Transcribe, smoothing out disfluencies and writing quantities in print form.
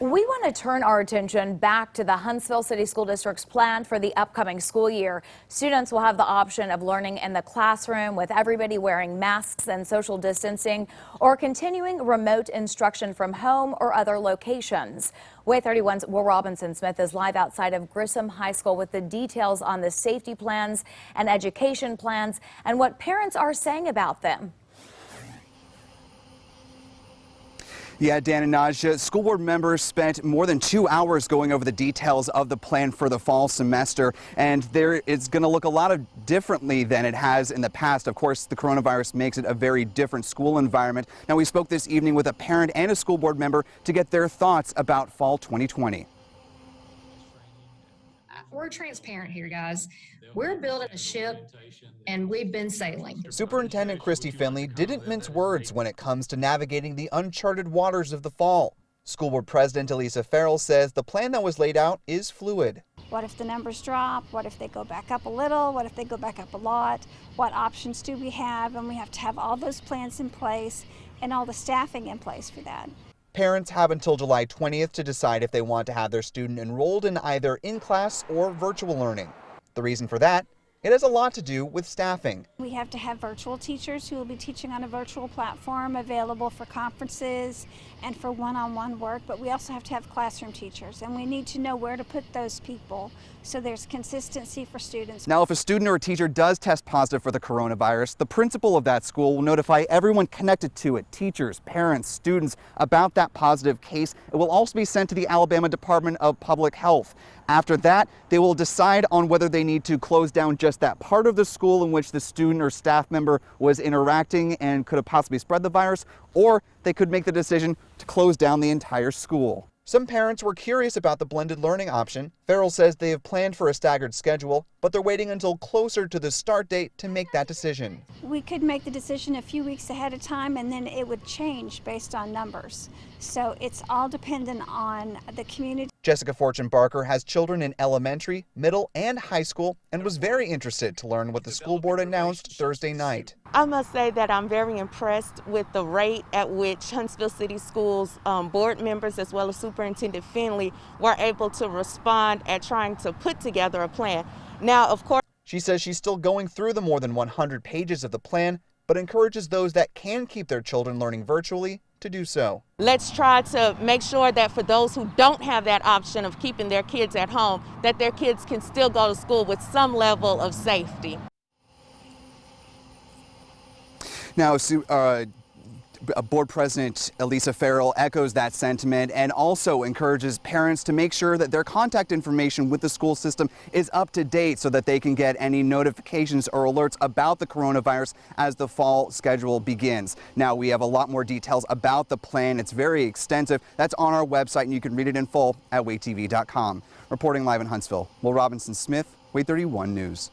We want to turn our attention back to the Huntsville City School District's plan for the upcoming school year. Students will have the option of learning in the classroom with everybody wearing masks and social distancing, or continuing remote instruction from home or other locations. WAY 31's Will Robinson Smith is live outside of Grissom High School with the details on the safety plans and education plans and what parents are saying about them. Yeah, Dan and Naja, school board members spent more than 2 hours going over the details of the plan for the fall semester, and it's going to look a lot differently than it has in the past. Of course, the coronavirus makes it a very different school environment. Now, we spoke this evening with a parent and a school board member to get their thoughts about fall 2020. We're transparent here, guys. We're building a ship, and we've been sailing. Superintendent Christy Finley didn't mince words when it comes to navigating the uncharted waters of the fall. School board president Elisa Farrell says the plan that was laid out is fluid. What if the numbers drop? What if they go back up a little? What if they go back up a lot? What options do we have? And we have to have all those plans in place and all the staffing in place for that. Parents have until July 20th to decide if they want to have their student enrolled in either in-class or virtual learning. The reason for that, it has a lot to do with staffing. We have to have virtual teachers who will be teaching on a virtual platform available for conferences and for one-on-one work, but we also have to have classroom teachers, and we need to know where to put those people so there's consistency for students. Now, if a student or a teacher does test positive for the coronavirus, the principal of that school will notify everyone connected to it, teachers, parents, students, about that positive case. It will also be sent to the Alabama Department of Public Health. After that, they will decide on whether they need to close down just that part of the school in which the student or staff member was interacting and could have possibly spread the virus, or they could make the decision to close down the entire school. Some parents were curious about the blended learning option. Farrell says they have planned for a staggered schedule, but they're waiting until closer to the start date to make that decision. We could make the decision a few weeks ahead of time, and then it would change based on numbers. So it's all dependent on the community. Jessica Fortune Barker has children in elementary, middle, and high school and was very interested to learn what the school board announced Thursday night. I must say that I'm very impressed with the rate at which Huntsville City Schools board members as well as Superintendent Finley were able to respond at trying to put together a plan. Now, of course, she says she's still going through the more than 100 pages of the plan, but encourages those that can keep their children learning virtually to do so. Let's try to make sure that for those who don't have that option of keeping their kids at home, that their kids can still go to school with some level of safety. Now, Board President Elisa Farrell echoes that sentiment and also encourages parents to make sure that their contact information with the school system is up to date so that they can get any notifications or alerts about the coronavirus as the fall schedule begins. Now, we have a lot more details about the plan. It's very extensive. That's on our website, and you can read it in full at waytv.com. Reporting live in Huntsville, Will Robinson Smith, WAY 31 News.